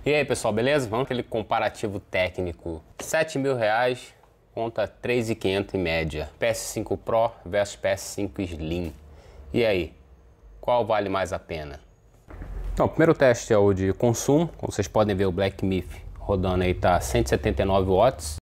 E aí pessoal, beleza? Vamos aquele comparativo técnico. R$7.000 contra R$3.500 em média. PS5 Pro versus PS5 Slim. E aí, qual vale mais a pena? Então, o primeiro teste é o de consumo. Como vocês podem ver, o Black Myth rodando aí tá 179 watts.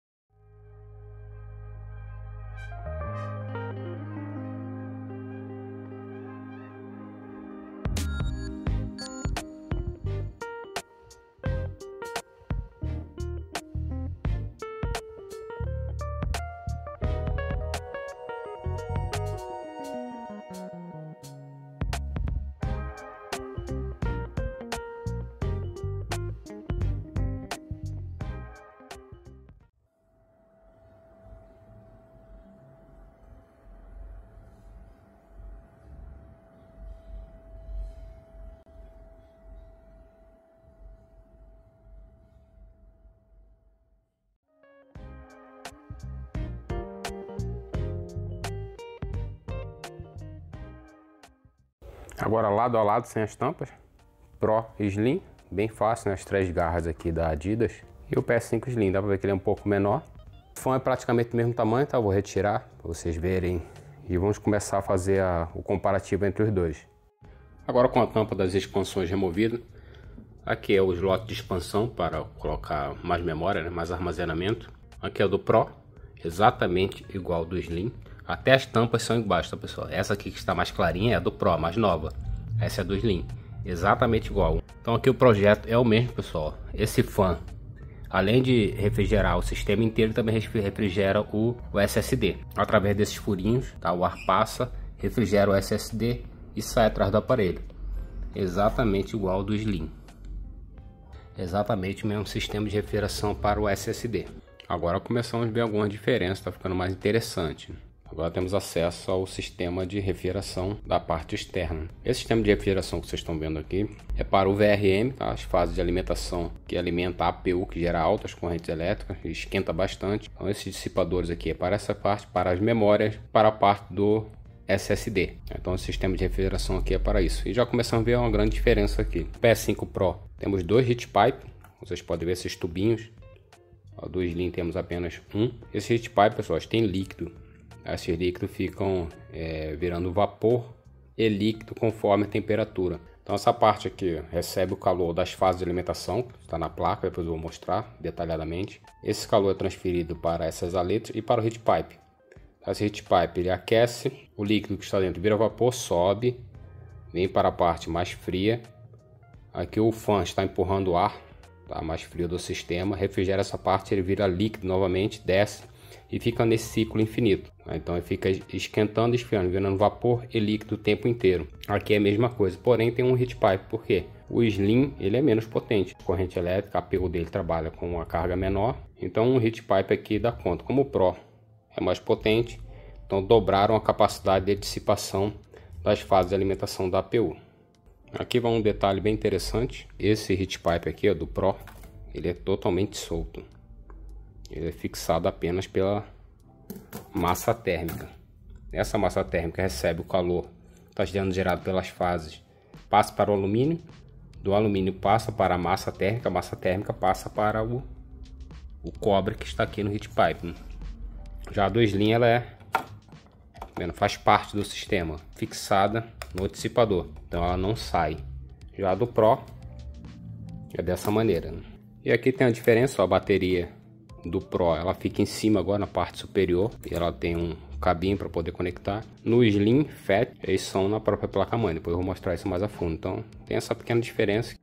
Agora lado a lado, sem as tampas, Pro e Slim, bem fácil, né? As 3 garras aqui da Adidas. E o PS5 Slim, dá pra ver que ele é um pouco menor. O fã é praticamente do mesmo tamanho, tá? Eu vou retirar pra vocês verem. E vamos começar a fazer o comparativo entre os dois. Agora com a tampa das expansões removida. Aqui é o slot de expansão para colocar mais memória, né? Mais armazenamento. Aqui é o do Pro, exatamente igual ao do Slim. Até as tampas são iguais, tá pessoal? Essa aqui que está mais clarinha é a do Pro, mais nova. Essa é a do Slim, exatamente igual. Então aqui o projeto é o mesmo, pessoal. Esse fã, além de refrigerar o sistema inteiro, também refrigera o SSD. Através desses furinhos, tá? O ar passa, refrigera o SSD e sai atrás do aparelho. Exatamente igual ao do Slim. Exatamente o mesmo sistema de refrigeração para o SSD. Agora começamos a ver algumas diferenças, tá ficando mais interessante. Agora temos acesso ao sistema de refrigeração da parte externa. Esse sistema de refrigeração que vocês estão vendo aqui é para o VRM, tá? As fases de alimentação que alimenta a APU, que gera altas correntes elétricas e esquenta bastante. Então esses dissipadores aqui é para essa parte, para as memórias, para a parte do SSD. Então o sistema de refrigeração aqui é para isso. E já começamos a ver uma grande diferença aqui. PS5 Pro temos 2 heat pipe, vocês podem ver esses tubinhos. Do Slim temos apenas um. Esse heat pipe, pessoal, tem líquido. Esses líquidos ficam virando vapor e líquido conforme a temperatura. Então essa parte aqui recebe o calor das fases de alimentação, que está na placa, depois eu vou mostrar detalhadamente. Esse calor é transferido para essas aletas e para o heat pipe. Esse heat pipe ele aquece, o líquido que está dentro vira vapor, sobe, vem para a parte mais fria. Aqui o fã está empurrando o ar, tá, mais frio do sistema, refrigera essa parte, ele vira líquido novamente, desce e fica nesse ciclo infinito. Então ele fica esquentando e esfriando, virando vapor e líquido o tempo inteiro. Aqui é a mesma coisa, porém tem um heat pipe, porque o Slim ele é menos potente. A corrente elétrica, a APU dele trabalha com uma carga menor, então um heat pipe aqui dá conta. Como o Pro é mais potente, então dobraram a capacidade de dissipação das fases de alimentação da APU. Aqui vai um detalhe bem interessante, esse heat pipe aqui, ó, do Pro, ele é totalmente solto. Ele é fixado apenas pela massa térmica. Essa massa térmica recebe o calor, está sendo gerado pelas fases, passa para o alumínio, do alumínio passa para a massa térmica passa para o cobre que está aqui no heat pipe. Já a do Slim ela faz parte do sistema, fixada no dissipador, então ela não sai. Já a do Pro é dessa maneira. E aqui tem a diferença, ó, a bateria do Pro ela fica em cima agora na parte superior e ela tem um cabinho para poder conectar. No Slim Fat eles são na própria placa-mãe, depois eu vou mostrar isso mais a fundo. Então tem essa pequena diferença.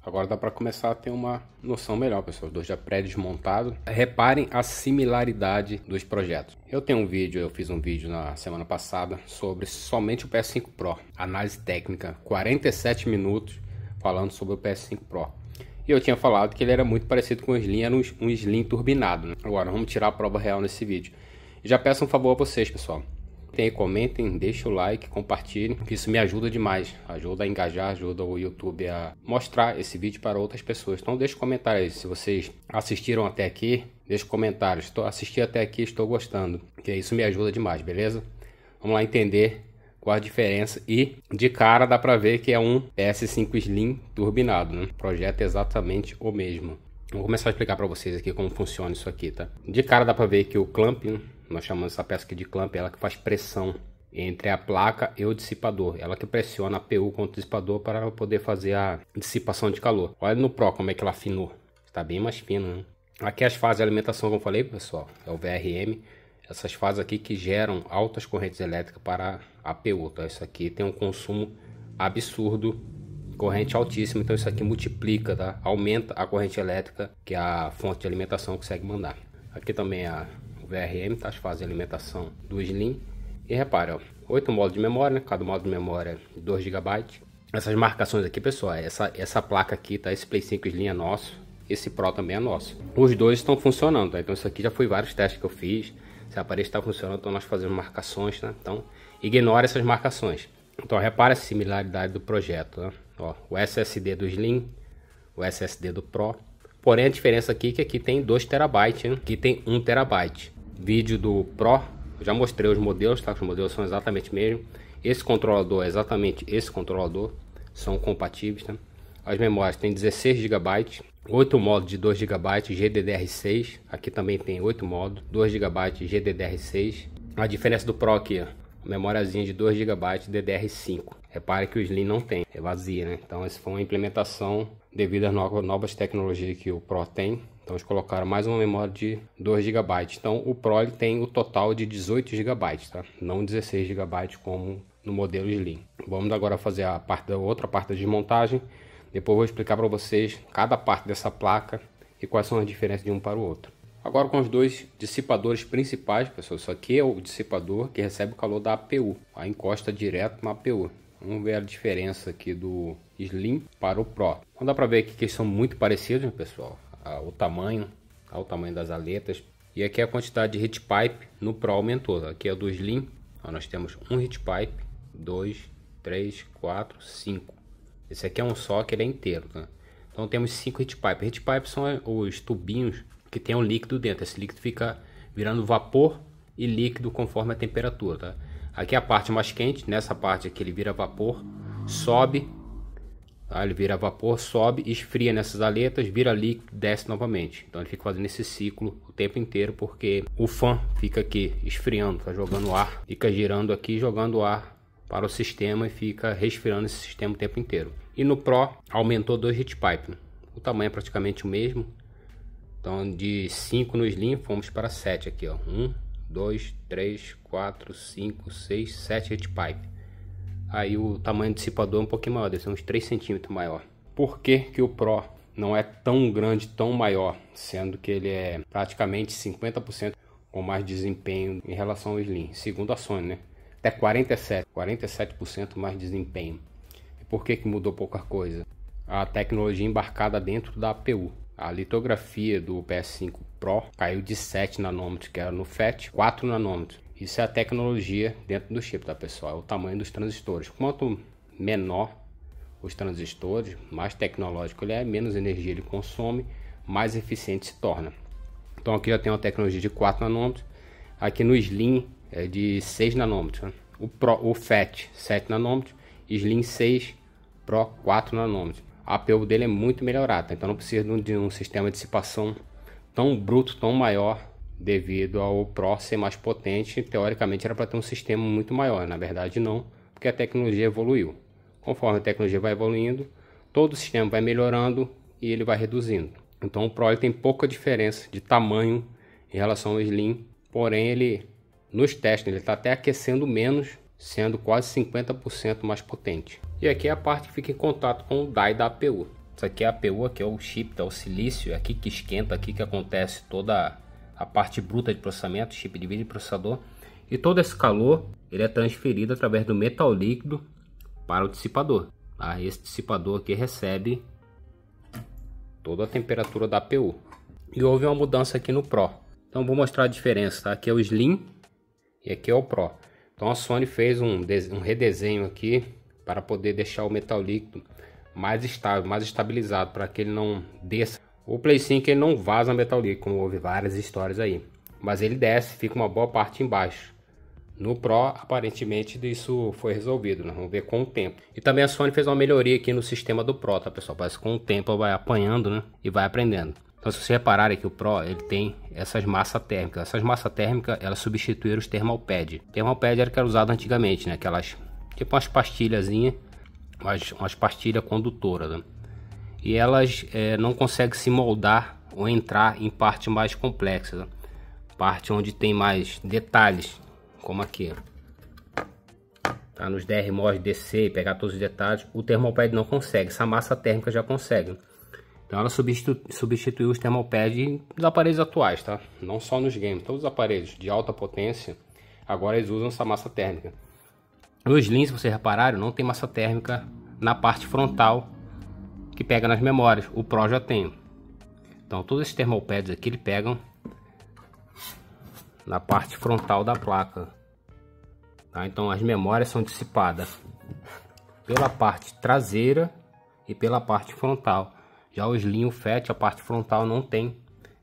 Agora dá para começar a ter uma noção melhor, pessoal. Os dois já pré-desmontados. Reparem a similaridade dos projetos. Eu fiz um vídeo na semana passada sobre somente o PS5 Pro. Análise técnica, 47 minutos falando sobre o PS5 Pro. E eu tinha falado que ele era muito parecido com o Slim, era um Slim turbinado, né? Agora vamos tirar a prova real nesse vídeo. E já peço um favor a vocês, pessoal. aproveitem aí, comentem, deixem o like, compartilhem, que isso me ajuda demais, ajuda a engajar, ajuda o YouTube a mostrar esse vídeo para outras pessoas. Então deixe comentário aí, se vocês assistiram até aqui, deixe comentários, assisti até aqui, estou gostando, que isso me ajuda demais, beleza? Vamos lá entender qual a diferença, e de cara dá para ver que é um PS5 Slim turbinado, né? O projeto é exatamente o mesmo. Vou começar a explicar para vocês aqui como funciona isso aqui, tá? De cara dá para ver que o clamp, nós chamamos essa peça aqui de clamp, ela que faz pressão entre a placa e o dissipador. Ela que pressiona a PU contra o dissipador para poder fazer a dissipação de calor. Olha no Pro como é que ela afinou. Está bem mais fino, né? Aqui as fases de alimentação, como eu falei, pessoal, é o VRM. Essas fases aqui que geram altas correntes elétricas para a PU, tá? Isso aqui tem um consumo absurdo, corrente altíssima, então isso aqui multiplica, tá? Aumenta a corrente elétrica que a fonte de alimentação consegue mandar. Aqui também o VRM, tá? As fases de alimentação do Slim. E repara, ó, 8 modos de memória, né? Cada modo de memória 2 GB. Essas marcações aqui, pessoal, essa placa aqui, tá? Esse Play 5 Slim é nosso, esse Pro também é nosso. Os dois estão funcionando, tá? Então isso aqui já foi vários testes que eu fiz. Se a parede está funcionando, então nós fazemos marcações, né? Então ignore essas marcações. Então repare a similaridade do projeto, né? Ó, o SSD do Slim, o SSD do Pro. Porém a diferença aqui é que aqui tem 2 TB, né? Aqui tem 1 TB. Vídeo do Pro, eu já mostrei os modelos, tá? Os modelos são exatamente o mesmo. Esse controlador é exatamente esse controlador, são compatíveis, tá? As memórias tem 16 GB, 8 modos de 2 GB GDDR6. Aqui também tem 8 modos, 2 GB GDDR6. A diferença do Pro aqui, ó, memóriazinha de 2 GB DDR5. Repare que o Slim não tem, é vazia, né? Então essa foi uma implementação devido às novas tecnologias que o Pro tem. Então eles colocaram mais uma memória de 2 GB. Então o Pro ele tem o total de 18 GB, tá? Não 16 GB como no modelo Slim. Vamos agora fazer a outra parte da desmontagem. Depois eu vou explicar para vocês cada parte dessa placa e quais são as diferenças de um para o outro. Agora com os dois dissipadores principais, pessoal. Isso aqui é o dissipador que recebe o calor da APU. Aí encosta direto na APU. Vamos ver a diferença aqui do Slim para o Pro. Então dá para ver aqui que eles são muito parecidos, né, pessoal? O tamanho das aletas. E aqui a quantidade de heat pipe no Pro aumentou. Aqui é o do Slim. Ó, nós temos um heat pipe, 2, 3, 4, 5. Esse aqui é um só, que ele é inteiro, tá? Então temos 5 heat pipes. Heat pipes são os tubinhos que tem um líquido dentro. Esse líquido fica virando vapor e líquido conforme a temperatura, tá? Aqui é a parte mais quente. Nessa parte aqui ele vira vapor, sobe, tá? Ele vira vapor, sobe, esfria nessas aletas, vira líquido, desce novamente. Então ele fica fazendo esse ciclo o tempo inteiro, porque o fan fica aqui esfriando, tá jogando ar, fica girando aqui, jogando ar para o sistema e fica resfriando esse sistema o tempo inteiro. E no Pro aumentou 2 heat pipe. O tamanho é praticamente o mesmo. Então de 5 no Slim fomos para 7 aqui, ó. 1, 2, 3, 4, 5, 6, 7 heat pipe. Aí o tamanho do dissipador é um pouquinho maior, deve ser uns 3 centímetros maior. Por que que o Pro não é tão grande, tão maior, sendo que ele é praticamente 50% com mais desempenho em relação ao Slim, segundo a Sony, né? Até 47% mais desempenho. E por que que mudou pouca coisa? A tecnologia embarcada dentro da APU. A litografia do PS5 Pro caiu de 7 nanômetros, que era no FAT, 4 nanômetros. Isso é a tecnologia dentro do chip, tá, pessoal? É o tamanho dos transistores. Quanto menor os transistores, mais tecnológico ele é, menos energia ele consome, mais eficiente se torna. Então aqui já tem uma tecnologia de 4 nanômetros. Aqui no Slim é de 6 nanômetros, né? O FAT 7 nanômetros, Slim 6, Pro 4 nanômetros. A APU dele é muito melhorada, então não precisa de um sistema de dissipação tão bruto, tão maior, devido ao Pro ser mais potente. Teoricamente era para ter um sistema muito maior, na verdade não, porque a tecnologia evoluiu. Conforme a tecnologia vai evoluindo, todo o sistema vai melhorando e ele vai reduzindo. Então o Pro ele tem pouca diferença de tamanho em relação ao Slim, porém ele nos testes ele está até aquecendo menos, sendo quase 50% mais potente. E aqui é a parte que fica em contato com o die da APU. Isso aqui é a APU, aqui é o chip, é o silício, é aqui que esquenta, aqui que acontece toda a parte bruta de processamento, chip de vídeo e processador. E todo esse calor ele é transferido através do metal líquido para o dissipador. Tá? Esse dissipador aqui recebe toda a temperatura da APU. E houve uma mudança aqui no Pro. Então vou mostrar a diferença. Tá? Aqui é o Slim e aqui é o Pro. Então a Sony fez um redesenho aqui para poder deixar o metal líquido mais estável, mais estabilizado, para que ele não desça. O Play 5 ele não vaza metal líquido, como houve várias histórias aí, mas ele desce, fica uma boa parte embaixo. No Pro, aparentemente, isso foi resolvido, né? Vamos ver com o tempo. E também a Sony fez uma melhoria aqui no sistema do Pro, tá, pessoal? Parece que com o tempo vai apanhando, né? E vai aprendendo. Então, se você repararem que o Pro, ele tem essas massas térmicas. Essas massas térmicas, elas substituíram os thermal pad. Thermal pad era o que era usado antigamente, né? Aquelas, tipo umas pastilhazinhas, umas pastilhas condutoras, né? E elas não conseguem se moldar ou entrar em parte mais complexa, né? Parte onde tem mais detalhes, como aqui, tá? Nos DRMOS descer e pegar todos os detalhes, o thermal pad não consegue, essa massa térmica já consegue. Então ela substituiu os thermal pad dos aparelhos atuais, tá? Não só nos games, todos os aparelhos de alta potência agora eles usam essa massa térmica. Os Slim, se vocês repararem, não tem massa térmica na parte frontal que pega nas memórias. O Pro já tem. Então todos esses thermal pads aqui eles pegam na parte frontal da placa, tá? Então as memórias são dissipadas pela parte traseira e pela parte frontal. Já o Slim, o Fat, a parte frontal não tem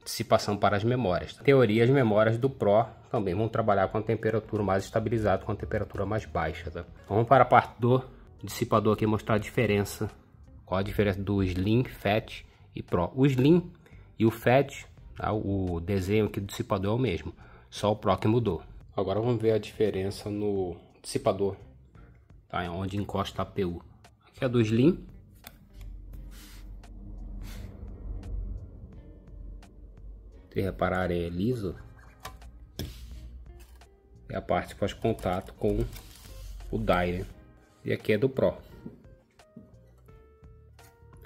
dissipação para as memórias. Na teoria, as memórias do Pro também vão trabalhar com a temperatura mais estabilizada, com a temperatura mais baixa, tá? Vamos para a parte do dissipador aqui, mostrar a diferença. Qual a diferença do Slim, Fat e Pro? O Slim e o Fat, tá? O desenho aqui do dissipador é o mesmo, só o Pro que mudou. Agora vamos ver a diferença no dissipador, tá? Onde encosta a APU. Aqui é do Slim. Se repararem, é liso. É a parte que faz contato com o die, né? E aqui é do Pro.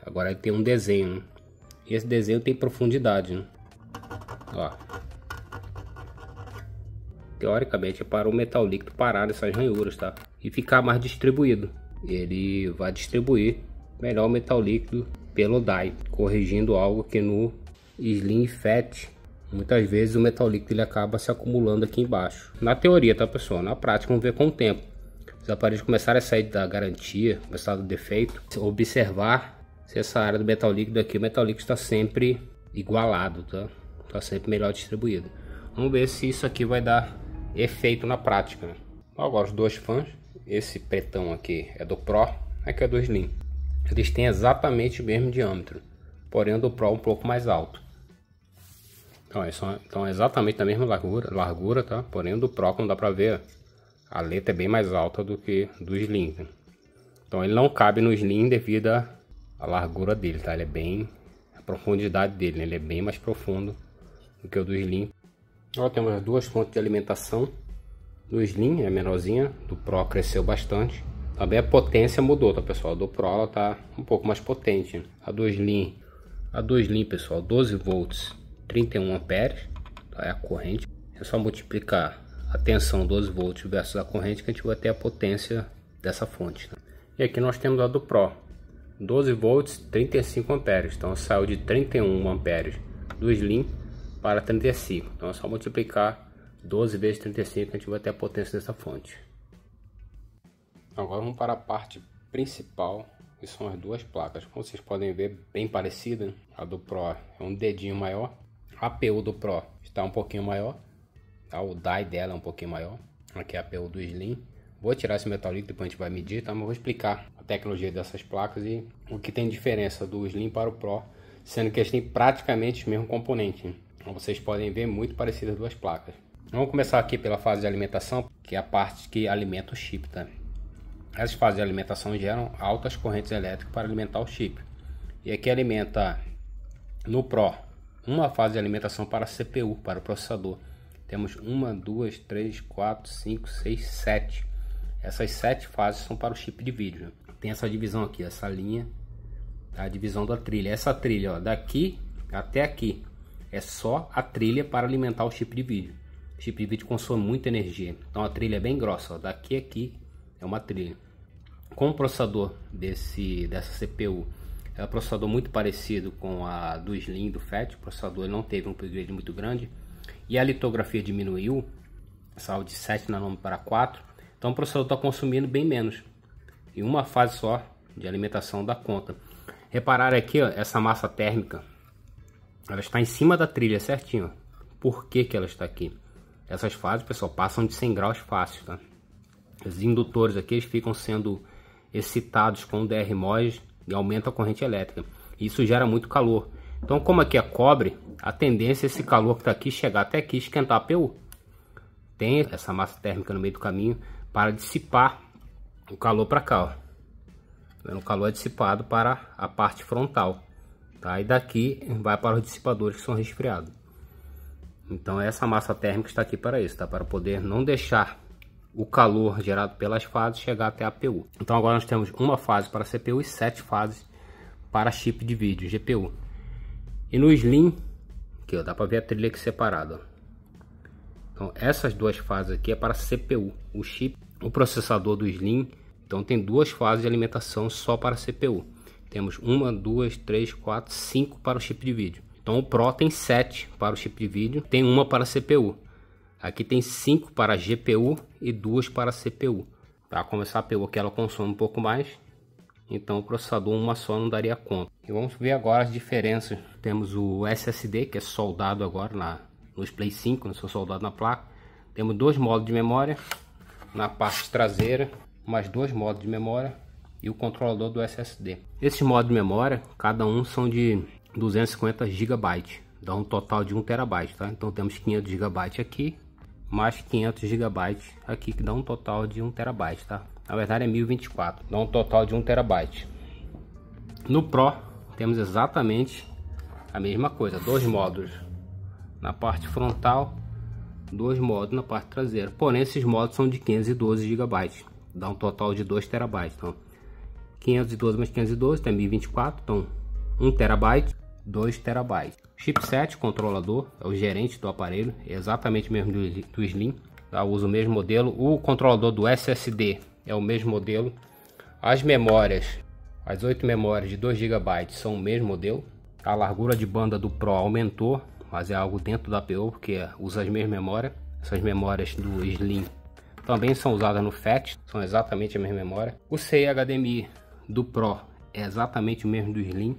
Agora ele tem um desenho, né? E esse desenho tem profundidade, né? Ó. Teoricamente é para o metal líquido parar nessas ranhuras, tá? E ficar mais distribuído. Ele vai distribuir melhor o metal líquido pelo die, corrigindo algo que no Slim Fat muitas vezes o metal líquido ele acaba se acumulando aqui embaixo. Na teoria, tá, pessoal? Na prática vamos ver com o tempo. Os aparelhos começarem a sair da garantia, começar do defeito, observar se essa área do metal líquido aqui, o metal líquido está sempre igualado, tá? Está sempre melhor distribuído. Vamos ver se isso aqui vai dar efeito na prática, né? Agora os dois fãs, esse pretão aqui é do Pro, aqui é do Slim. Eles têm exatamente o mesmo diâmetro, porém o do Pro um pouco mais alto. Então é exatamente da mesma largura, tá? Porém o do Pro, como dá pra ver, a letra é bem mais alta do que do Slim, né? Então ele não cabe no Slim devido à largura dele, tá? Ele é bem, a profundidade dele, né? Ele é bem mais profundo do que o do Slim. Agora temos as duas fontes de alimentação. Do Slim é menorzinha, do Pro cresceu bastante. Também a potência mudou, tá, pessoal? A do Pro ela tá um pouco mais potente. A do Slim, pessoal, 12 volts, 31 amperes, tá? É a corrente. É só multiplicar a tensão 12 volts versus a corrente que a gente vai ter a potência dessa fonte, tá? E aqui nós temos a do Pro, 12 volts, 35 amperes. Então saiu de 31 amperes do Slim para 35. Então é só multiplicar 12 vezes 35 que a gente vai ter a potência dessa fonte. Agora vamos para a parte principal, que são as duas placas. Como vocês podem ver, bem parecida. A do Pro é um dedinho maior. A APU do Pro está um pouquinho maior, tá? O die dela é um pouquinho maior. Aqui é a APU do Slim. Vou tirar esse metal líquido, depois a gente vai medir, tá? Mas vou explicar a tecnologia dessas placas e o que tem diferença do Slim para o Pro, sendo que eles têm praticamente os mesmos componentes, né? Como vocês podem ver, muito parecidas as duas placas. Vamos começar aqui pela fase de alimentação, que é a parte que alimenta o chip, tá? Essas fases de alimentação geram altas correntes elétricas para alimentar o chip. E aqui alimenta no Pro uma fase de alimentação para a CPU, para o processador. Temos 1, 2, 3, 4, 5, 6, 7. Essas 7 fases são para o chip de vídeo, né? Tem essa divisão aqui, essa linha, a divisão da trilha. Essa trilha, ó, daqui até aqui, é só a trilha para alimentar o chip de vídeo. O chip de vídeo consome muita energia, então a trilha é bem grossa, ó. Daqui a aqui é uma trilha. Com o processador dessa CPU, é um processador muito parecido com a do Slim, do Fat. O processador não teve um upgrade muito grande e a litografia diminuiu, saiu de 7 nanômetros para 4. Então o processador está consumindo bem menos. E uma fase só de alimentação dá conta. Reparar aqui, ó, essa massa térmica, ela está em cima da trilha certinho. Ó. Por que que ela está aqui? Essas fases, pessoal, passam de 100 graus fácil, tá? Os indutores aqui eles ficam sendo excitados com o DRMOS e aumenta a corrente elétrica. Isso gera muito calor. Então, como aqui é cobre, a tendência é esse calor que está aqui chegar até aqui e esquentar a PU. Tem essa massa térmica no meio do caminho para dissipar o calor para cá, ó. O calor é dissipado para a parte frontal, tá? E daqui vai para os dissipadores que são resfriados. Então essa massa térmica está aqui para isso, tá? Para poder não deixar o calor gerado pelas fases chegar até a PU. Então agora nós temos uma fase para CPU e 7 fases para chip de vídeo, GPU. E no Slim, aqui, ó, dá para ver a trilha aqui separada. Então essas duas fases aqui é para CPU. O chip, o processador do Slim, então tem duas fases de alimentação só para CPU. Temos 1, 2, 3, 4, 5 para o chip de vídeo. Então o Pro tem 7 para o chip de vídeo, tem uma para CPU. Aqui tem 5 para GPU e 2 para CPU. Tá? Como essa CPU aqui ela consome um pouco mais, então o processador uma só não daria conta. E vamos ver agora as diferenças. Temos o SSD que é soldado agora nos Play 5, no seu soldado na placa. Temos 2 modos de memória na parte traseira, mais 2 modos de memória e o controlador do SSD. Esses modos de memória, cada um são de 250 GB, dá um total de 1 TB, tá? Então temos 500 GB aqui, mais 500 GB aqui, que dá um total de 1 TB, tá? Na verdade é 1024, dá um total de 1 TB. No Pro temos exatamente a mesma coisa, 2 módulos na parte frontal, 2 módulos na parte traseira, porém esses módulos são de 512 GB, dá um total de 2 TB. Então 512 mais 512 é 1024, então 1 TB, 2 TB. Chipset, controlador, é o gerente do aparelho, é exatamente o mesmo do Slim, tá? Usa o mesmo modelo. O controlador do SSD é o mesmo modelo. As memórias, as 8 memórias de 2 GB são o mesmo modelo. A largura de banda do Pro aumentou, mas é algo dentro da APU, porque usa as mesmas memórias. Essas memórias do Slim também são usadas no FAT, são exatamente a mesma memória. O CI HDMI do Pro é exatamente o mesmo do Slim.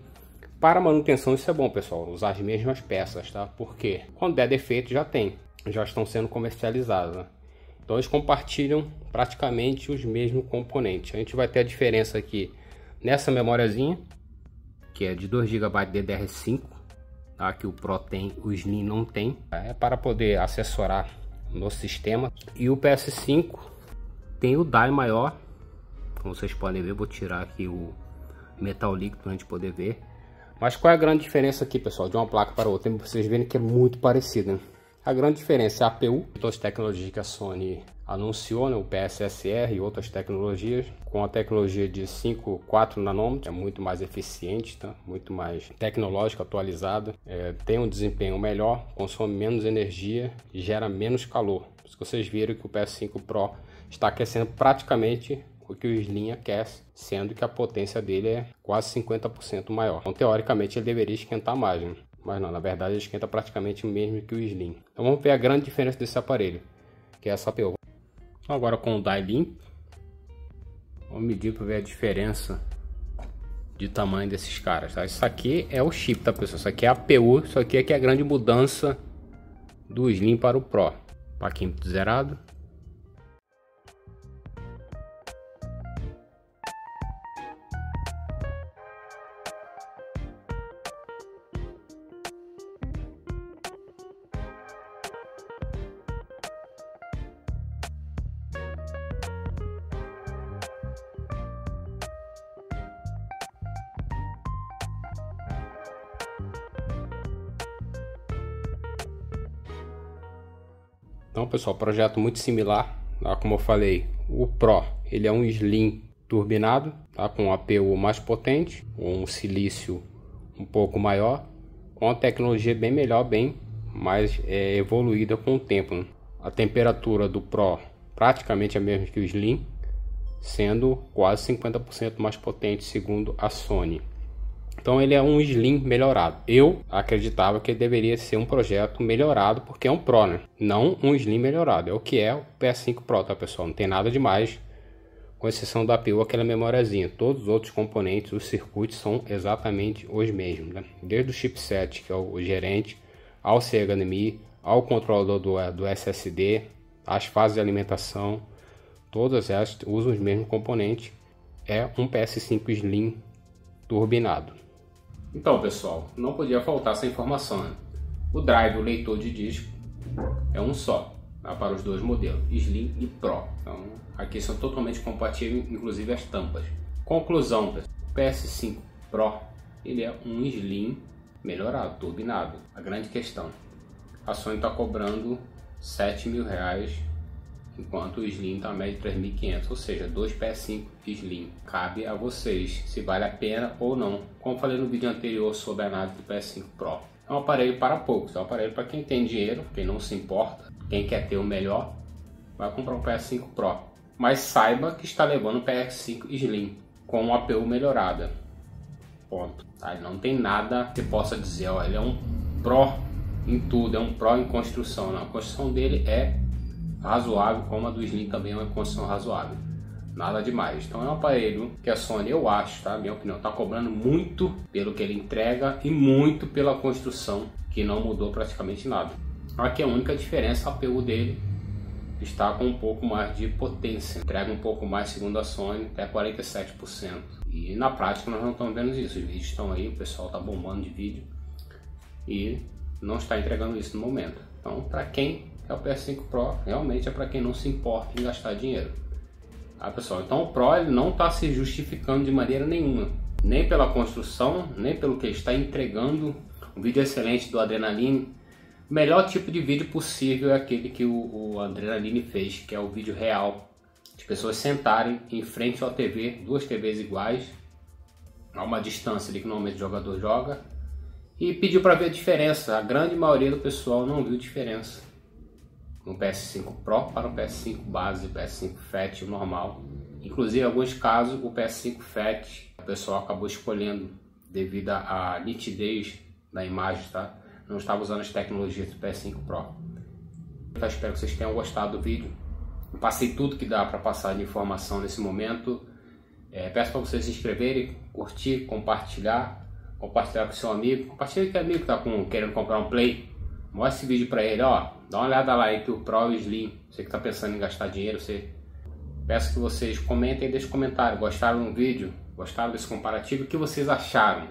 Para manutenção isso é bom, pessoal, usar as mesmas peças, tá? Porque quando der defeito já estão sendo comercializados, né? Então eles compartilham praticamente os mesmos componentes. A gente vai ter a diferença aqui nessa memóriazinha, que é de 2 GB DDR5, tá? Que o Pro tem, o Slim não tem. É para poder assessorar no sistema. E o PS5 tem o die maior, como vocês podem ver. Vou tirar aqui o metal líquido para a gente poder ver. Mas qual é a grande diferença aqui, pessoal, de uma placa para outra? Vocês verem que é muito parecido, né? A grande diferença é a APU, todas as tecnologias que a Sony anunciou, né? O PSSR e outras tecnologias, com a tecnologia de 4 nanômetros, é muito mais eficiente, tá? Muito mais tecnológica, atualizada, tem um desempenho melhor, consome menos energia e gera menos calor. Por isso que vocês viram que o PS5 Pro está aquecendo praticamente o que o Slim aquece, sendo que a potência dele é quase 50% maior. Então, teoricamente, ele deveria esquentar mais, né? Mas não, na verdade, ele esquenta praticamente o mesmo que o Slim. Então, vamos ver a grande diferença desse aparelho, que é essa APU. Então, agora com o die limpo, vamos medir para ver a diferença de tamanho desses caras, tá? Isso aqui é o chip, tá, pessoal? Isso aqui é a APU, isso aqui é que é a grande mudança do Slim para o Pro. Paquímetro zerado. Então, pessoal, projeto muito similar, tá? Como eu falei, o Pro ele é um Slim turbinado, tá? Com um APU mais potente, um silício um pouco maior, com uma tecnologia bem melhor, bem mais evoluída com o tempo, né? A temperatura do Pro praticamente é a mesma que o Slim, sendo quase 50% mais potente segundo a Sony. Então ele é um Slim melhorado. Eu acreditava que ele deveria ser um projeto melhorado porque é um Pro, né? Não um Slim melhorado. É o que é o PS5 Pro, tá, pessoal? Não tem nada demais, com exceção da APU, aquela memóriazinha. Todos os outros componentes, os circuitos são exatamente os mesmos, né? Desde o chipset, que é o gerente, ao CHDMI, ao controlador do SSD, as fases de alimentação, todas elas usam os mesmos componentes. É um PS5 Slim turbinado. Então, pessoal, não podia faltar essa informação, né? O drive, o leitor de disco, é um só, tá? Para os dois modelos, Slim e Pro. Então, aqui são totalmente compatíveis, inclusive as tampas. Conclusão, pessoal, o PS5 Pro, ele é um Slim melhorado, turbinado. A grande questão, a Sony está cobrando R$7.000, enquanto o Slim está a média de 3.500, ou seja, dois PS5 Slim. Cabe a vocês se vale a pena ou não. Como falei no vídeo anterior sobre a análise do PS5 Pro, é um aparelho para poucos, é um aparelho para quem tem dinheiro, quem não se importa, quem quer ter o melhor, vai comprar um PS5 Pro. Mas saiba que está levando um PS5 Slim com uma APU melhorada. Ponto. Tá? Não tem nada que possa dizer, ó, ele é um Pro em tudo, é um Pro em construção. Não, a construção dele é razoável, como a do Slim também é uma construção razoável, nada demais. Então é um aparelho que a Sony, eu acho, tá, minha opinião, está cobrando muito pelo que ele entrega e muito pela construção, que não mudou praticamente nada. Aqui a única diferença, a APU dele está com um pouco mais de potência, entrega um pouco mais, segundo a Sony, até 47%. E na prática nós não estamos vendo isso, os vídeos estão aí, o pessoal está bombando de vídeo e não está entregando isso no momento. Então, para quem é o PS5 Pro, realmente é para quem não se importa em gastar dinheiro. Ah, pessoal, então o Pro ele não está se justificando de maneira nenhuma, nem pela construção, nem pelo que ele está entregando. Um vídeo excelente do Adrenaline. O melhor tipo de vídeo possível é aquele que o Adrenaline fez, que é o vídeo real, de pessoas sentarem em frente à TV, duas TVs iguais, a uma distância ali que normalmente o jogador joga, e pediu para ver a diferença. A grande maioria do pessoal não viu diferença no PS5 Pro para o PS5 base, PS5 Fat, o normal. Inclusive, em alguns casos, o PS5 Fat, o pessoal acabou escolhendo devido à nitidez da imagem, tá? Não estava usando as tecnologias do PS5 Pro. Eu espero que vocês tenham gostado do vídeo. Eu passei tudo que dá para passar de informação nesse momento. Peço para vocês se inscreverem, curtir, compartilhar com seu amigo. Compartilha com o amigo que está querendo comprar um Play. Mostra esse vídeo para ele, ó. Dá uma olhada lá entre o Pro e o Slim. Você que está pensando em gastar dinheiro, peço que vocês comentem e deixem comentário. Gostaram do vídeo? Gostaram desse comparativo? O que vocês acharam?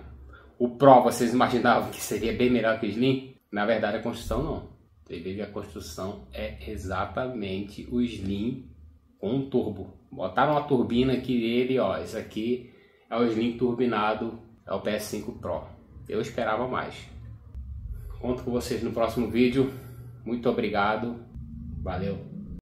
O Pro, vocês imaginavam que seria bem melhor que o Slim? Na verdade, a construção não. Você vê que a construção é exatamente o Slim com um turbo. Botaram uma turbina aqui dele, ó. Esse aqui é o Slim turbinado, é o PS5 Pro. Eu esperava mais. Conto com vocês no próximo vídeo. Muito obrigado. Valeu.